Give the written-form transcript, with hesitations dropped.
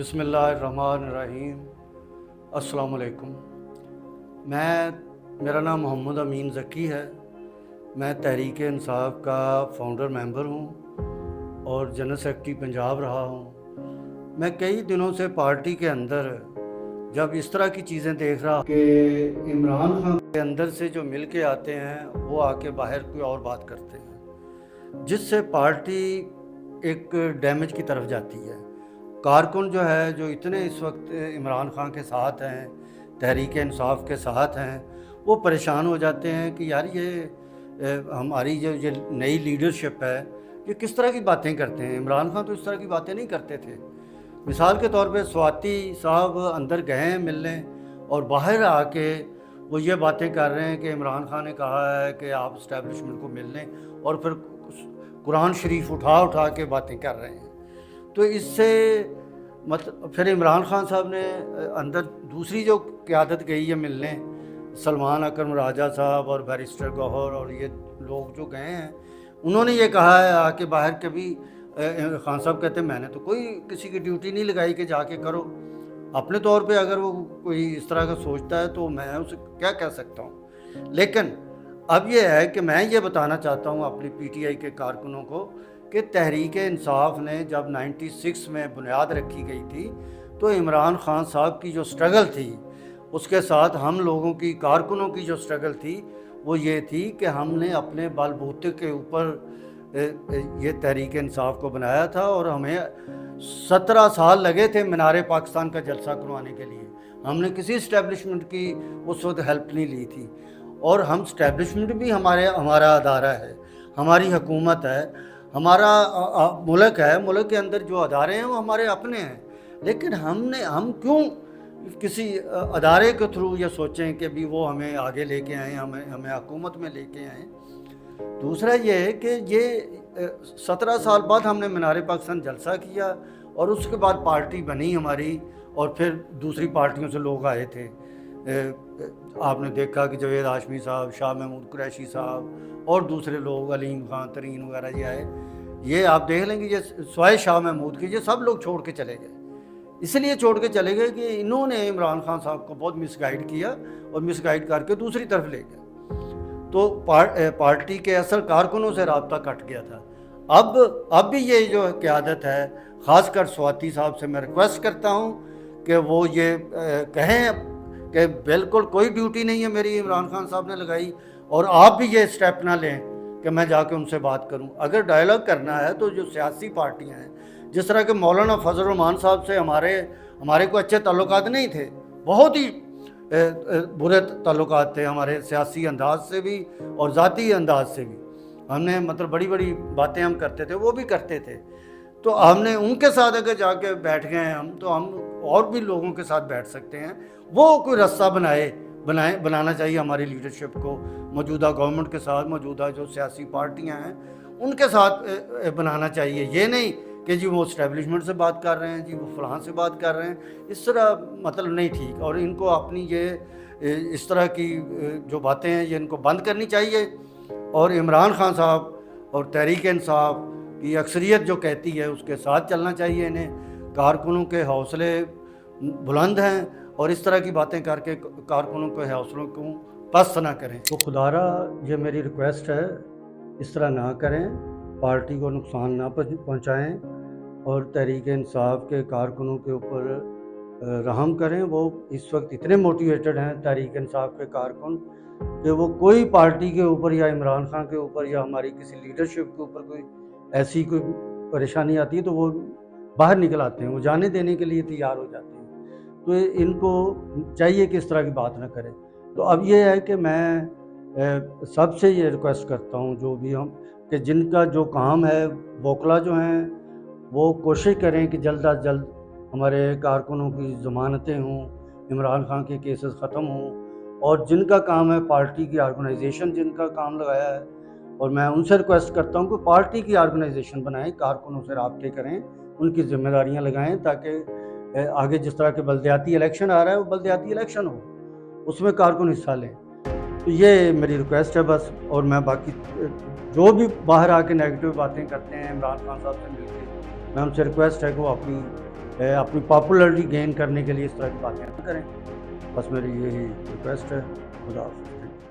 बिस्मिल्लाहिर्रहमानिर्रहीम। अस्सलाम वालेकुम। मेरा नाम मोहम्मद अमीन ज़की है। मैं तहरीक इंसाफ का फाउंडर मेंबर हूँ और जनरल सेक्रेटरी पंजाब रहा हूँ। मैं कई दिनों से पार्टी के अंदर जब इस तरह की चीज़ें देख रहा कि इमरान खान के अंदर से जो मिल के आते हैं वो आके बाहर कोई और बात करते हैं, जिससे पार्टी एक डैमेज की तरफ जाती है। कारकुन जो है, जो इतने इस वक्त इमरान खान के साथ हैं, तहरीक इंसाफ के साथ हैं, वो परेशान हो जाते हैं कि यार ये हमारी जो ये नई लीडरशिप है ये किस तरह की बातें करते हैं। इमरान खान तो इस तरह की बातें नहीं करते थे। मिसाल के तौर पे स्वाति साहब अंदर गए हैं मिलने और बाहर आके वो ये बातें कर रहे हैं कि इमरान खान ने कहा है कि आप इस्टेब्लिशमेंट को मिल लें, और फिर कुरान शरीफ उठा के बातें कर रहे हैं। तो इससे मतलब फिर इमरान खान साहब ने अंदर दूसरी जो क़यादत गई है मिलने, सलमान अकरम राजा साहब और बैरिस्टर गौहर और ये लोग जो गए हैं, उन्होंने ये कहा है आके बाहर कभी खान साहब कहते हैं मैंने तो कोई किसी की ड्यूटी नहीं लगाई कि जाके करो। अपने तौर पे अगर वो कोई इस तरह का सोचता है तो मैं उसे क्या कह सकता हूँ। लेकिन अब ये है कि मैं ये बताना चाहता हूँ अपनी पीटीआई के कारकुनों को कि तहरीक इंसाफ ने जब 96 में बुनियाद रखी गई थी तो इमरान खान साहब की जो स्ट्रगल थी उसके साथ हम लोगों की कारकुनों की जो स्ट्रगल थी वो ये थी कि हमने अपने बलबूते के ऊपर ये तहरीक इंसाफ को बनाया था और हमें 17 साल लगे थे मीनार पाकिस्तान का जलसा करवाने के लिए। हमने किसी इस्टेब्लिशमेंट की उस वक्त हेल्प नहीं ली थी, और हम इस्टेब्लिशमेंट भी हमारा अदारा है, हमारी हुकूमत है, हमारा मुल्क है। मुल्क के अंदर जो अदारे हैं वो हमारे अपने हैं, लेकिन हम क्यों किसी अदारे के थ्रू ये सोचें कि भी वो हमें आगे लेके आएँ, हमें हुकूमत में लेके आएँ। दूसरा ये है कि ये 17 साल बाद हमने मीनार पाकिस्तान जलसा किया और उसके बाद पार्टी बनी हमारी, और फिर दूसरी पार्टियों से लोग आए थे। आपने देखा कि जवेद हाशमी साहब, शाह महमूद कुरैशी साहब और दूसरे लोग, अलीम खान तरीन वगैरह ये आए। ये आप देख लेंगे, ये स्वाय शाह महमूद के ये सब लोग छोड़ के चले गए। इसलिए छोड़ के चले गए कि इन्होंने इमरान खान साहब को बहुत मिसगाइड किया और मिसगाइड करके दूसरी तरफ ले गए। तो पार्टी के असल कारकुनों से राब्ता कट गया था। अब भी ये जो क़यादत है, ख़ासकर स्वाति साहब से मैं रिक्वेस्ट करता हूँ कि वो ये कहें कि बिल्कुल कोई ड्यूटी नहीं है मेरी इमरान खान साहब ने लगाई, और आप भी ये स्टेप ना लें कि मैं जाके उनसे बात करूं। अगर डायलॉग करना है तो जो सियासी पार्टियां हैं, जिस तरह के मौलाना फजल रहमान साहब से हमारे को अच्छे ताल्लुकात नहीं थे, बहुत ही बुरे ताल्लुकात थे हमारे, सियासी अंदाज से भी और ज़ाती अंदाज से भी। हमने मतलब बड़ी बड़ी बातें हम करते थे, वो भी करते थे। तो हमने उनके साथ अगर जाके बैठ गए हम, तो हम और भी लोगों के साथ बैठ सकते हैं। वो कोई रास्ता बनाना चाहिए हमारी लीडरशिप को, मौजूदा गवर्नमेंट के साथ, मौजूदा जो सियासी पार्टियां हैं उनके साथ बनाना चाहिए। ये नहीं कि जी वो इस्टेब्लिशमेंट से बात कर रहे हैं, जी वो फलां से बात कर रहे हैं, इस तरह मतलब नहीं ठीक। और इनको अपनी ये इस तरह की जो बातें हैं ये इनको बंद करनी चाहिए, और इमरान खान साहब और तहरीक इंसाफ की अक्सरियत जो कहती है उसके साथ चलना चाहिए इन्हें। कारकुनों के हौसले बुलंद हैं और इस तरह की बातें करके कारकुनों के हौसलों को पस्त ना करें। तो खुदारा ये मेरी रिक्वेस्ट है, इस तरह ना करें, पार्टी को नुकसान ना पहुंचाएं और तहरीक इंसाफ के कारकुनों के ऊपर रहम करें। वो इस वक्त इतने मोटिवेटेड हैं तहरीक इंसाफ के कारकुन कि वो कोई पार्टी के ऊपर या इमरान खान के ऊपर या हमारी किसी लीडरशिप के ऊपर कोई ऐसी कोई परेशानी आती है तो वो बाहर निकल आते हैं, वो जाने देने के लिए तैयार हो जाते हैं। तो इनको चाहिए कि इस तरह की बात ना करें। तो अब ये है कि मैं सबसे ये रिक्वेस्ट करता हूँ, जो भी हम कि जिनका जो काम है, वोकला जो हैं, वो कोशिश करें कि जल्द अज जल्द हमारे कारकुनों की ज़मानतें हों, इमरान खान के केसेस ख़त्म हों, और जिनका काम है पार्टी की ऑर्गेनाइजेशन, जिनका काम लगाया है, और मैं उनसे रिक्वेस्ट करता हूँ कि पार्टी की ऑर्गेनाइजेशन बनाएं, कारकुनों से राब्ते करें, उनकी जिम्मेदारियाँ लगाएं, ताकि आगे जिस तरह के बल्दियाती इलेक्शन आ रहा है वो बल्दियाती इलेक्शन हो, उसमें कारकुन हिस्सा लें। तो ये मेरी रिक्वेस्ट है बस। और मैं बाकी जो भी बाहर आके नेगेटिव बातें करते हैं इमरान खान साहब से मिलकर, मैं उनसे रिक्वेस्ट है कि वो अपनी اپنی پاپولرٹی گین کرنے کے لیے اس طرح کی باتیں نہ کریں. بس میری یہی ریکویسٹ ہے. خدا حافظ.